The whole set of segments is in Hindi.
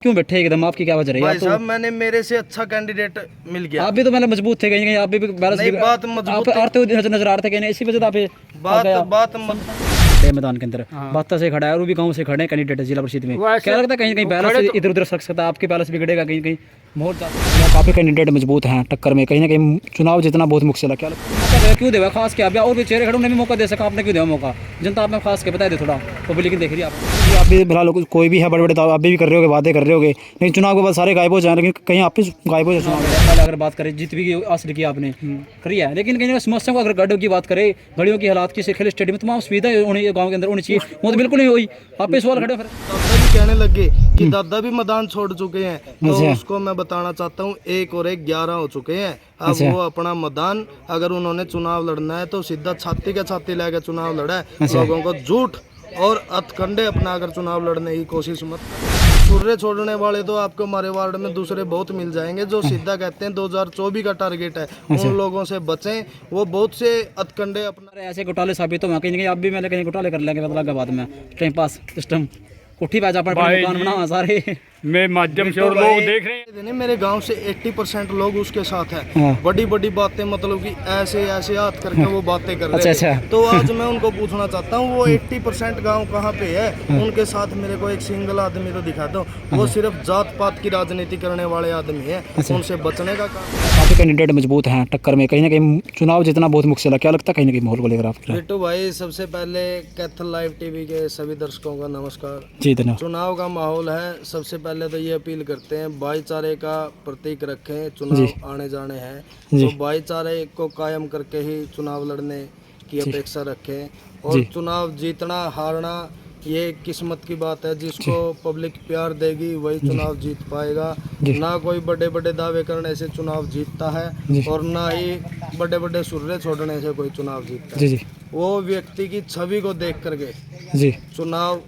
क्यों बैठे एकदम? आपकी क्या वजह रही है? भाई आप साहब मैंने मेरे से अच्छा कैंडिडेट मिल गया। आप भी तो मतलब मजबूत थे, कहीं कहीं आप भी बैलेंस नहीं, बात मजबूत आप आते हुए नजर आ रहे थे, कहीं इसी वजह से आप बात मैदान के अंदर बात से खड़ा है और वो भी गांव से खड़े हैं कैंडिडेट जिला परिषद में। क्या लगता है कहीं कहीं बैलेंस इधर उधर सक सकता है? आपके बैलेंस बिगड़ेगा कहीं कहीं? बहुत काफी कैंडिडेट मजबूत हैं टक्कर में, कहीं ना कहीं चुनाव जितना बहुत मुश्किल है। क्या लगता है क्यों देगा खास के? आप और भी चेहरे खड़े उन्हें भी मौका दे सका, आपने क्यों दिया मौका? जनता आप में खास के बता दे थोड़ा, पब्लिक देख रही है आप भी फिलहाल कोई भी है बड़े बड़े आप भी कर रहे होगे, बातें कर रहे होगे, लेकिन चुनाव के बाद सारे गायब हो जाए, लेकिन कहीं आप भी गायब हो जाए चुनाव। अगर बात करें जीत भी हासिल की आपने करी है, लेकिन कहीं समस्या को अगर गड्ढों की बात करें, घड़ियों की हालात की, खेल स्टेडियम तमाम सुविधा होनी गाँव के अंदर होनी चाहिए, वो तो बिल्कुल नहीं हुई। आप पे सवाल खड़े फिर दादा भी कहने लगे कि दादा भी मैदान छोड़ चुके हैं, तो उसको मैं बताना चाहता हूँ 1 और 1 11 हो चुके हैं। अब वो अपना मैदान अगर उन्होंने चुनाव लड़ना है तो सीधा छाती के छाती लेकर चुनाव लड़ा है। लोगों को झूठ और हथकंडे अपना अगर चुनाव लड़ने की कोशिश मत। छुर्रे छोड़ने वाले तो आपको हमारे वार्ड में दूसरे बहुत मिल जाएंगे जो सीधा कहते हैं 2024 का टारगेट है, उन लोगों से बचें। वो बहुत से हथकंडे अपना ऐसे घोटाले साबित हो कहीं आप भी मैंने कहीं घोटाले कर लेंगे, पता लगा बाद में टाइम पास सिस्टम उठी पैसा पर दुकान बनावा सारे में माध्यम से और लोग देख रहे हैं। मेरे गांव से 80% लोग उसके साथ हैं। बड़ी बड़ी बातें मतलब कि ऐसे ऐसे हाथ करके वो बातें कर रहे हैं। तो आज मैं उनको पूछना चाहता हूँ वो 80% गांव कहाँ पे है? उनके साथ मेरे को एक सिंगल आदमी तो दिखा दो, वो सिर्फ जात पात की राजनीति करने वाले आदमी है। उनसे बचने का काम। काफी कैंडिडेट मजबूत हैं टक्कर में, कहीं ना कहीं चुनाव जितना बहुत मुश्किल है। क्या लगता है कहीं ना कहीं माहौल को लेकर आपका? बिट्टू भाई सबसे पहले कैथल लाइव टीवी के सभी दर्शकों का नमस्कार जी। धन्यवाद। चुनाव का माहौल है, सबसे पहले तो ये अपील करते हैं भाईचारे का प्रतीक रखें। चुनाव आने जाने हैं तो भाईचारे को कायम करके ही चुनाव लड़ने की अपेक्षा रखें। और चुनाव जीतना हारना ये किस्मत की बात है, जिसको पब्लिक प्यार देगी वही चुनाव जीत पाएगा। ना कोई बड़े बड़े दावे करने से चुनाव जीतता है और ना ही बड़े बड़े सुर्रे छोड़ने से कोई चुनाव जीतता है। वो व्यक्ति की छवि को देख करके चुनाव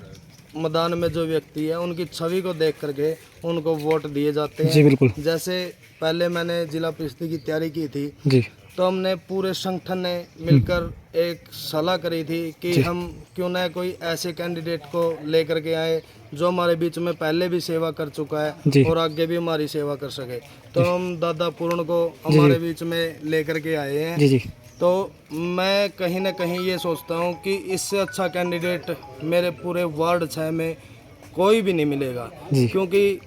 मैदान में जो व्यक्ति है उनकी छवि को देख करके उनको वोट दिए जाते हैं। बिल्कुल। जैसे पहले मैंने जिला परिषद की तैयारी की थी तो हमने पूरे संगठन ने मिलकर एक सलाह करी थी कि हम क्यों ना कोई ऐसे कैंडिडेट को लेकर के आए जो हमारे बीच में पहले भी सेवा कर चुका है और आगे भी हमारी सेवा कर सके। तो हम दादा पूर्ण को हमारे बीच में लेकर के आए हैं। तो मैं कहीं ना कहीं ये सोचता हूँ कि इससे अच्छा कैंडिडेट मेरे पूरे वार्ड 6 में कोई भी नहीं मिलेगा, क्योंकि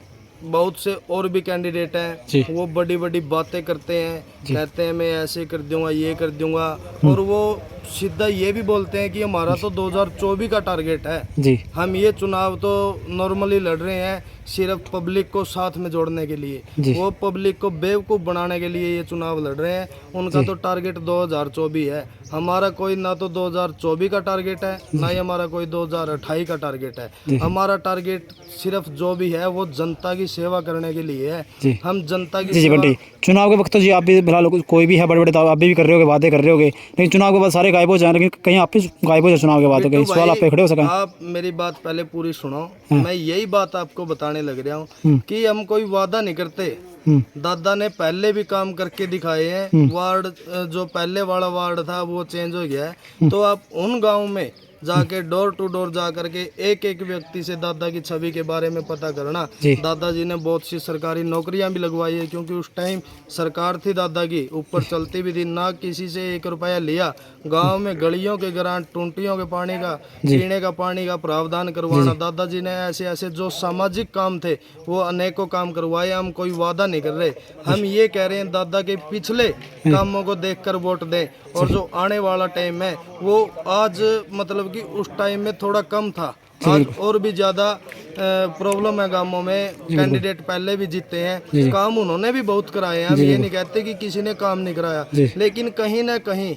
बहुत से और भी कैंडिडेट हैं वो बड़ी बड़ी बातें करते हैं, कहते हैं मैं ऐसे कर दूंगा ये कर दूंगा, और वो सीधा ये भी बोलते हैं कि हमारा तो 2024 का टारगेट है। हम ये चुनाव तो नॉर्मली लड़ रहे हैं सिर्फ पब्लिक को साथ में जोड़ने के लिए, वो पब्लिक को बेवकूफ़ बनाने के लिए ये चुनाव लड़ रहे हैं। उनका तो टारगेट 2024 है, हमारा कोई ना तो 2024 का टारगेट है ना ही हमारा कोई 2028 का टारगेट है। हमारा टारगेट सिर्फ जो भी है वो जनता की सेवा करने के लिए है। हम जनता की चुनाव के वक्त तो जी आप भी फिलहाल कोई भी है बड़े बड़े आप भी कर रहे होगे, बातें कर रहे होगे, लेकिन चुनाव के बाद सारे गायब हो जाए, लेकिन कहीं आप भी गायब हो जाए चुनाव के बाद, कहीं सवाल आप पे खड़े हो सकें। आप मेरी बात पहले पूरी सुनो। मैं यही बात आपको बताने लग रहा हूँ कि हम कोई वादा नहीं करते। दादा ने पहले भी काम करके दिखाए हैं। वार्ड जो पहले वाला वार्ड था वो चेंज हो गया है, तो आप उन गाँव में जाके डोर टू डोर जा करके एक एक व्यक्ति से दादा की छवि के बारे में पता करना। दादाजी ने बहुत सी सरकारी नौकरियां भी लगवाई है, क्योंकि उस टाइम सरकार थी दादा की, ऊपर चलती भी थी, ना किसी से 1 रुपया लिया। गांव में गलियों के ग्रांट, टूंटियों के पानी का, पीने का पानी का प्रावधान करवाना। दादाजी ने ऐसे ऐसे जो सामाजिक काम थे वो अनेकों काम करवाए। हम कोई वादा नहीं कर रहे, हम ये कह रहे हैं दादा के पिछले कामों को देखकर वोट दें, और जो आने वाला टाइम है वो आज मतलब कि उस टाइम में थोड़ा कम था, आज और भी ज्यादा प्रॉब्लम है गांवों में। कैंडिडेट पहले भी जीते हैं, काम उन्होंने भी बहुत कराए हैं। हम ये नहीं कहते कि किसी ने काम नहीं कराया, लेकिन कहीं ना कहीं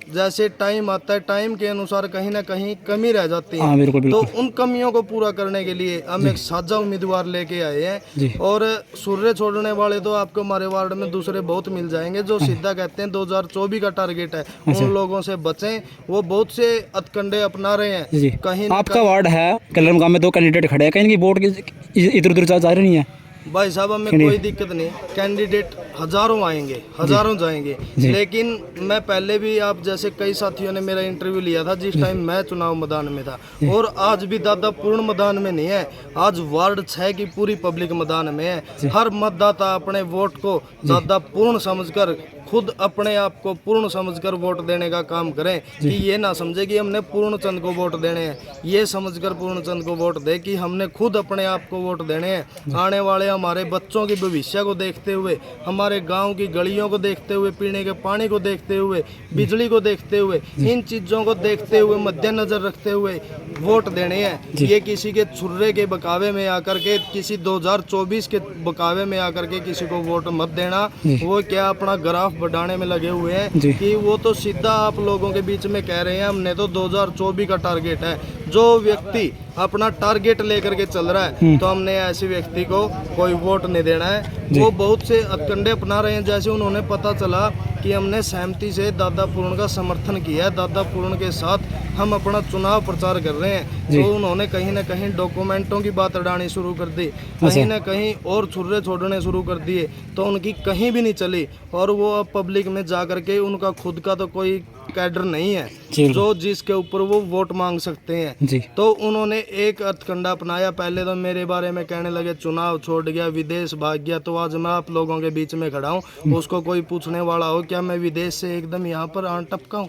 जैसे टाइम आता है टाइम के अनुसार कहीं ना कहीं कमी रह जाती है। तो उन कमियों को पूरा करने के लिए हम एक साझा उम्मीदवार लेके आए हैं। और सुर्रे छोड़ने वाले तो आपको हमारे वार्ड में दूसरे बहुत मिल जाएंगे जो सीधा कहते हैं 2024 का टारगेट है, उन लोगों से बचें। वो बहुत से हथकंडे अपना रहे हैं। कहीं आपका वार्ड है कलरम गांव में 2 कैंडिडेट खड़े हैं, कहीं वोट इधर उधर जा रही नहीं है। भाई साहब हमें कोई दिक्कत नहीं, कैंडिडेट हजारों आएंगे, हजारों जाएंगे, लेकिन मैं पहले भी आप जैसे कई साथियों ने मेरा इंटरव्यू लिया था जिस टाइम मैं चुनाव मैदान में था, और आज भी दादा पूर्ण मैदान में नहीं है। आज वार्ड 6 की पूरी पब्लिक मैदान में है। हर मतदाता अपने वोट को दादा पूर्ण समझकर, खुद अपने आप को पूर्ण समझकर वोट देने का काम करें, कि ये ना समझे कि हमने पूर्ण चंद को वोट देने हैं, ये समझकर पूर्ण चंद को वोट दे कि हमने खुद अपने आप को वोट देने हैं। आने वाले हमारे बच्चों की भविष्य को देखते हुए, हमारे गांव की गलियों को देखते हुए, पीने के पानी को देखते हुए, बिजली को देखते हुए, इन चीज़ों को देखते हुए, मद्देनजर रखते हुए वोट देने हैं। ये किसी के छुर्रे के बकावे में आकर के, किसी 2024 के बकावे में आकर के किसी को वोट मत देना। वो क्या अपना ग्राफ बढ़ाने में लगे हुए हैं कि वो तो सीधा आप लोगों के बीच में कह रहे हैं हमने तो 2024 का टारगेट है। जो व्यक्ति अपना टारगेट लेकर के चल रहा है तो हमने ऐसे व्यक्ति को कोई वोट नहीं देना है। वो बहुत से हथकंडे अपना रहे हैं, जैसे उन्होंने पता चला कि हमने सहमति से दादा पूर्ण का समर्थन किया है, दादा पूर्ण के साथ हम अपना चुनाव प्रचार कर रहे हैं, तो उन्होंने कहीं ना कहीं डॉक्यूमेंटों की बात अड़ानी शुरू कर दी, कहीं ना कहीं और छुर्रे छोड़ने शुरू कर दिए, तो उनकी कहीं भी नहीं चली। और वो अब पब्लिक में जा करके, उनका खुद का तो कोई कैडर नहीं है जो जिसके ऊपर वो वोट मांग सकते हैं, तो उन्होंने एक हथकंडा अपनाया। पहले तो मेरे बारे में कहने लगे चुनाव छोड़ गया, विदेश भाग गया, तो आज मैं आप लोगों के बीच में खड़ा हूँ। उसको कोई पूछने वाला हो क्या मैं विदेश से एकदम यहाँ पर आन टपका हूँ?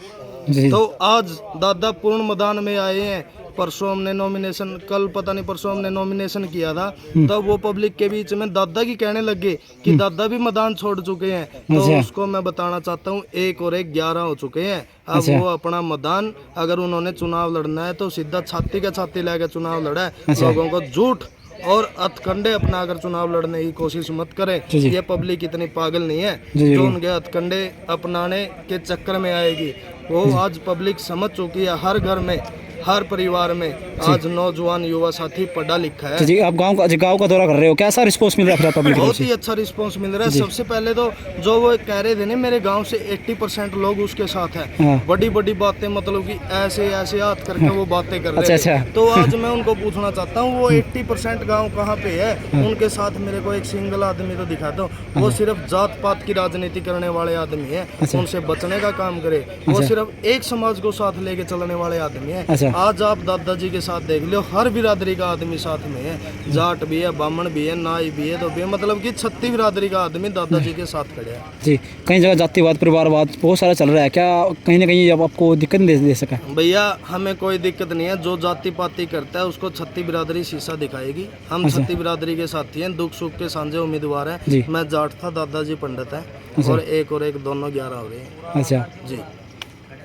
तो आज दादा पूर्ण मैदान में आए हैं। परसों हमने नॉमिनेशन, कल पता नहीं परसों हमने नॉमिनेशन किया था, तब वो पब्लिक के बीच में दादा की कहने लगे कि दादा भी मैदान छोड़ चुके हैं। तो उसको मैं बताना चाहता हूँ 1 और 1 11 हो चुके हैं। अब वो अपना मैदान, अगर उन्होंने चुनाव लड़ना है तो सीधा छाती का छाती लेकर चुनाव लड़ा है। लोगों को झूठ और हथकंडे अपना अगर चुनाव लड़ने की कोशिश मत करें। ये पब्लिक इतनी पागल नहीं है जो उनके हथकंडे अपनाने के चक्कर में आएगी। वो आज पब्लिक समझ चुकी है, हर घर में, हर परिवार में आज नौजवान युवा साथी पढ़ा लिखा है। जी, आप गांव का दौरा कर रहे हो, कैसा रिस्पांस मिल रहा है पब्लिक? बहुत ही अच्छा रिस्पांस मिल रहा है। सबसे पहले तो जो वो कह रहे थे ना, मेरे गांव से 80% लोग उसके साथ हैं। बड़ी बड़ी बातें, मतलब कि ऐसे ऐसे हाथ करके वो बातें कर रहे हैं। तो आज मैं उनको पूछना चाहता हूँ, वो 80% गाँव कहाँ पे है? उनके साथ मेरे को एक सिंगल आदमी तो दिखा दो। वो सिर्फ जात पात की राजनीति करने वाले आदमी है, उनसे बचने का काम करे। वो सिर्फ एक समाज को साथ लेके चलने वाले आदमी है। आज आप दादाजी के साथ देख लो, हर बिरादरी का आदमी साथ में है। जाट भी है, ब्राह्मण भी है, नाई भी है, तो भी मतलब कि 36 बिरादरी का आदमी दादाजी के साथ खड़े है। जी, कई जगह जातिवाद, परिवारवाद बहुत सारा चल रहा है, क्या कहीं ना कहीं अब आपको दिक्कत नहीं दे सका? भैया हमें कोई दिक्कत नहीं है। जो जाति पाति करता है उसको 36 बिरादरी शीशा दिखाएगी। हम 36 बिरादरी के साथी हैं, दुख सुख के साझे उम्मीदवार हैं। मैं जाट था, दादाजी पंडित है, और 1 और 1 दोनों 11 हो रहे हैं। अच्छा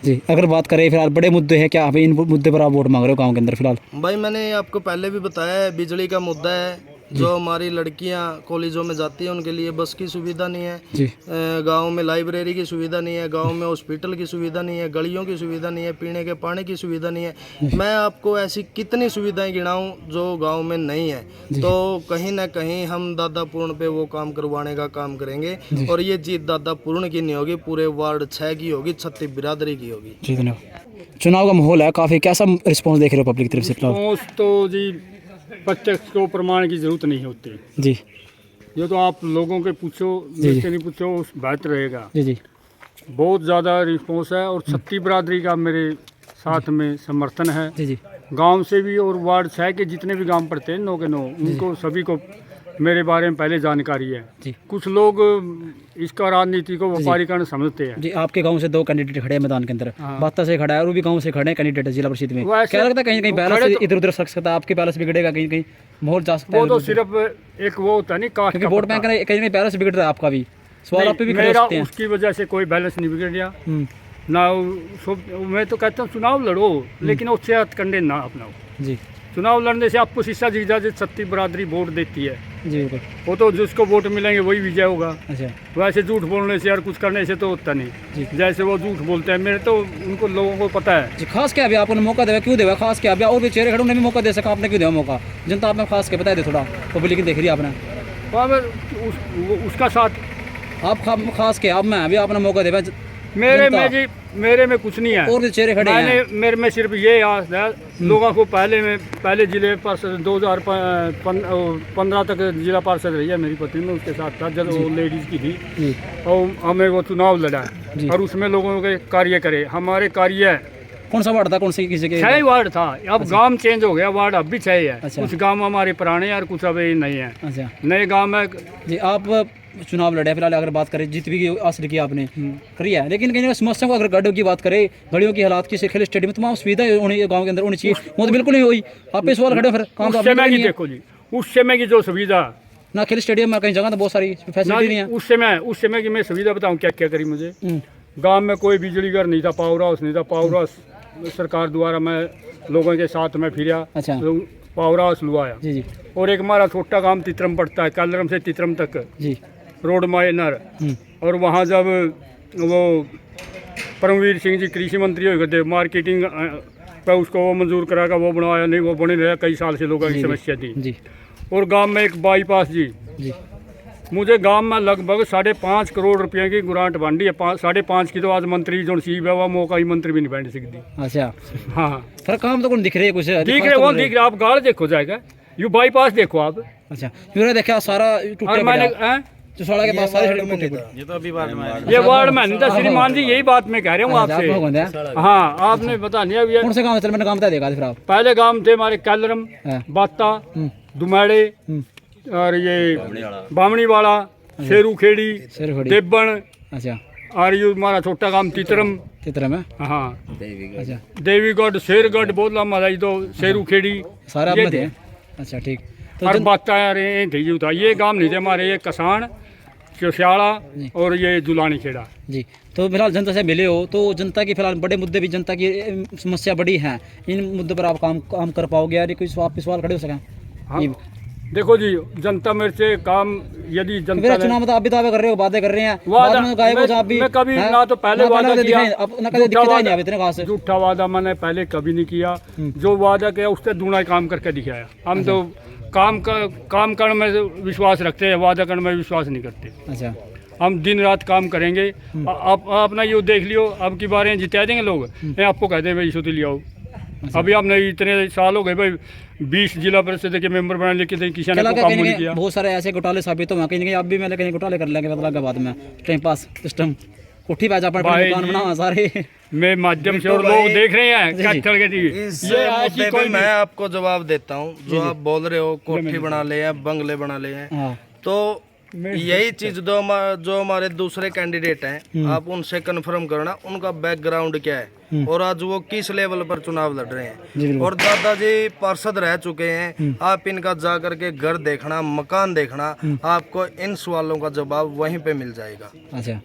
जी, अगर बात करें फिलहाल बड़े मुद्दे हैं, क्या इन मुद्दे पर आप वोट मांग रहे हो गांव के अंदर फिलहाल? भाई मैंने आपको पहले भी बताया है, बिजली का मुद्दा है। जो हमारी लड़कियां कॉलेजों में जाती हैं उनके लिए बस की सुविधा नहीं है। गांव में लाइब्रेरी की सुविधा नहीं है, गांव में हॉस्पिटल की सुविधा नहीं है, गलियों की सुविधा नहीं है, पीने के पानी की सुविधा नहीं है। मैं आपको ऐसी कितनी सुविधाएं गिनाऊं जो गांव में नहीं है। तो कहीं ना कहीं हम दादा पूर्ण पे वो काम करवाने का काम करेंगे, और ये जीत दादा पूर्ण की नहीं होगी, पूरे वार्ड 6 की होगी, 36 बिरादरी की होगी। जी धन्यवाद। चुनाव का माहौल है काफ़ी, कैसा रिस्पॉन्स देख रहे हो पब्लिक की तरफ से? रिस्पॉन्स तो जी प्रत्यक्ष को प्रमाण की जरूरत नहीं होती जी, ये तो आप लोगों के पूछो, जिससे नहीं पूछो उस बेहतर रहेगा। जी, बहुत ज़्यादा रिस्पॉन्स है, और 36 बिरादरी का मेरे साथ में समर्थन है। जी, गांव से भी, और वार्ड 6 के जितने भी गांव पड़ते हैं 9 के 9, उनको सभी को मेरे बारे में पहले जानकारी है। कुछ लोग इसका राजनीति को व्यापारीकरण समझते हैं। जी, आपके गांव से 2 कैंडिडेट खड़े हैं मैदान के अंदर, बात्ता से खड़ा है और वो भी गांव से खड़े हैं कैंडिडेट जिला परिषद में। क्या लगता है कहीं कहीं बैलेंस इधर उधर सक सकता है, आपके बैलेंस बिगड़ेगा, कहीं कहीं माहौल जा सकता है? वो तो सिर्फ एक वो होता नहीं, कास्ट क्योंकि वोट बैंक कहीं कहीं बैलेंस बिगड़ रहा है आपका भी, सवाल आप पे भी खड़े हो सकते हैं। उसकी वजह से कोई बैलेंस नहीं बिगड़ गया ना। मैं तो कहता हूँ चुनाव लड़ो, लेकिन उससे हथकंडे ना अपनाओ। जी, चुनाव लड़ने से आपको शीशा जीता, 36 बिरादरी वोट देती है जी, बिल्कुल। वो तो जिसको वोट मिलेंगे वही विजय होगा। अच्छा, वैसे झूठ बोलने से और कुछ करने से तो होता नहीं। जैसे वो झूठ बोलते हैं, मेरे तो उनको लोगों को पता है। जी, खास क्या अभी आपने मौका देगा, क्यों देगा खास क्या? अभी और भी चेहरे खड़े उन्हें भी मौका दे सका, आपने क्यों दिया मौका? जनता आपने खास के बता दे थोड़ा, पब्लिक देख रही है आपने, उसका साथ आप खास के आप मैं अभी आपने मौका देगा मेरे में कुछ नहीं है। और भी चेहरे खड़े हैं। मेरे में सिर्फ ये आस है लोगों को। पहले जिले पार्षद 2015 तक जिला पार्षद रही है मेरी पत्नी में, उसके साथ था जब वो लेडीज की थी और हमें वो चुनाव लड़ा और उसमें लोगों के कार्य करे। हमारे कार्य कौन सा वार्ड था, कौन सी किसी के? 6 वार्ड था। अब गांव चेंज हो गया, वार्ड अब भी 6 है। अच्छा। कुछ गांव हमारे पुराने हैं और कुछ अभी नहीं है। अच्छा, नए गांव में जी आप चुनाव लड़े फिलहाल अगर बात करें जीत भी हासिल की आपने करी है, लेकिन कहीं समस्या को अगर गड्ढों की बात करें, गलियों की हालात की, खेल स्टेडियम तमाम सुविधा होनी गाँव के अंदर होनी चाहिए, वो तो बिल्कुल नहीं हुई। आप पे सवाल खड़े फिर काम उस समय की देखो जी, उस समय की जो सुविधा ना खेल स्टेडियम में कहीं जगह तो बहुत सारी फैसिलिटी नहीं है। उस समय की मैं सुविधा बताऊँ क्या क्या करी मुझे। गांव में कोई बिजली घर नहीं था, पावर हाउस नहीं था। पावर हाउस सरकार द्वारा मैं लोगों के साथ में फिरा। अच्छा। पावर हाउस लुआया जी जी। और एक हमारा छोटा गांव तितरम पड़ता है, कालरम से तितरम तक जी रोड माइनर। और वहाँ जब वो परमवीर सिंह जी कृषि मंत्री हो गए, मार्केटिंग पर उसको वो मंजूर कराया, वो बनवाया नहीं, वो बने रहा। कई साल से लोगों की समस्या थी जी। और गांव में एक बाईपास जी, मुझे गांव में लगभग 5.5 करोड़ रुपए की ग्रांट बांटी है। 5.5 की तो आज मंत्री जो सी है मौका ही मंत्री भी नहीं बांट सकती। अच्छा हाँ, फिर काम तो कौन दिख रहे है कुछ? दिख रहे वो दिख रहे, आप गाड़ देखो जाएगा, यू बाईपास देखो आप। अच्छा, पूरा देखा सारा और मैंने चौसाड़ा के पास सारे ये तो अभी वार्ड में नहीं था श्रीमान जी, यही बात मैं कह रहा हूँ आपसे। हाँ, आपने बता नहीं कौन से गाँव चल मैंने काम बता देगा फिर आप। पहले गाँव थे हमारे कैलरम, बाता, दुमाड़े और ये बामणी वाला, शेरू खेड़ी, देवबन। अच्छा। और ये हमारा छोटा गांव तितरम है। हाँ। अच्छा, देवीगढ़, शेरगढ़ बहुत लंबा था तो शेरू खेड़ी सारे आप थे। अच्छा ठीक। और बात था ये गांव नहीं थे हमारे, ये कसान, चौशाला और ये जुलानी खेड़ा जी। तो फिलहाल जनता से मिले हो तो जनता की फिलहाल बड़े मुद्दे भी, जनता की समस्या बड़ी है, इन मुद्दों पर आप काम कर पाओगे यार? कोई सवाल खड़े हो सकें? हाँ। देखो जी, जनता मेरे से काम यदि जनता चुनाव तो आप भी दावे कर रहे हो, बातें कर रहे हैं, मैं कभी ना तो पहले वादा किया, झूठा वादा मैंने पहले कभी नहीं किया। जो वादा किया उससे दूना काम करके दिखाया। हम तो काम करने में विश्वास रखते हैं, वादा करने में विश्वास नहीं करते। अच्छा। हम दिन रात काम करेंगे। आप अपना ये देख लियो, अब की बार जिता देंगे लोग, आपको कहते हैं भाई इशू तो ले आओ। अभी आपने इतने साल हो गए भाई, 20 जिला परिषद के मेंबर बना, लेकिन किसी ने काम नहीं किया। बहुत सारे ऐसे घोटाले साबित हुए, कहीं आप भी मैंने कहीं घोटाले कर लेंगे मतलब के बाद में टाइम पास सिस्टम उठी पैसा पर दुकान बना सारे मैं माध्यम से और लोग देख रहे हैं। ये मैं आपको जवाब देता हूँ। जो आप बोल रहे हो कोठी बना ले हैं, बंगले बना ले हैं, तो यही चीज जो हमारे दूसरे कैंडिडेट हैं, आप उनसे कंफर्म करना उनका बैकग्राउंड क्या है और आज वो किस लेवल पर चुनाव लड़ रहे हैं। और दादाजी पार्षद रह चुके हैं, आप इनका जा करके घर देखना, मकान देखना, आपको इन सवालों का जवाब वहीं पे मिल जाएगा। अच्छा।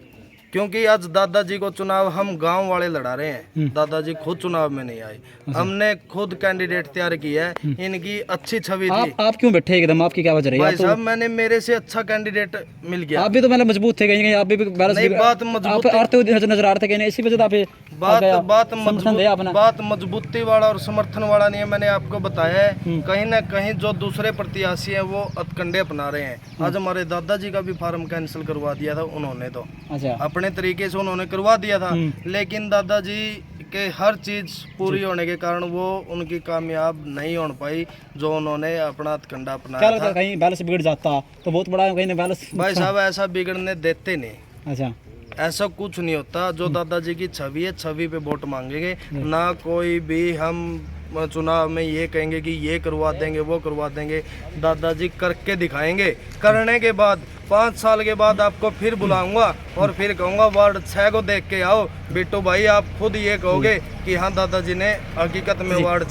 क्योंकि आज दादाजी को चुनाव हम गांव वाले लड़ा रहे हैं, दादाजी खुद चुनाव में नहीं आए। हमने खुद कैंडिडेट तैयार किया है, इनकी अच्छी छवि थी। आप क्यों बैठे एकदम, आपकी क्या वजह रही? भाई साहब, मैंने मेरे से अच्छा कैंडिडेट मिल गया। आप भी तो मतलब मजबूत थे, कहीं आप भी बात मजबूत नजर आ रहे थे, इसी वजह से बात मजबूती वाला और समर्थन वाला नहीं है। मैंने आपको बताया है, कहीं ना कहीं जो दूसरे प्रत्याशी हैं वो अतकंडे अपना रहे हैं। आज हमारे दादाजी का भी फार्म कैंसिल करवा दिया था उन्होंने, तो अपने तरीके से उन्होंने करवा दिया था, लेकिन दादाजी के हर चीज पूरी होने के कारण वो उनकी कामयाब नहीं हो पाई जो उन्होंने अपना अतकंडा अपनाया था। कहीं बैलेंस बिगड़ जाता तो बहुत बड़ा कहीं बैलेंस। भाई साहब, ऐसा बिगड़ने देते नहीं। अच्छा। ऐसा कुछ नहीं होता। जो दादाजी की छवि है, छवि पे वोट मांगेंगे ना। कोई भी हम चुनाव में ये कहेंगे कि ये करवा देंगे, वो करवा देंगे। दादाजी करके दिखाएंगे। करने के बाद 5 साल के बाद आपको फिर बुलाऊंगा और फिर कहूँगा वार्ड 6 को देख के आओ। बिट्टू भाई, आप खुद ये कहोगे कि हाँ दादाजी ने हकीकत में वार्ड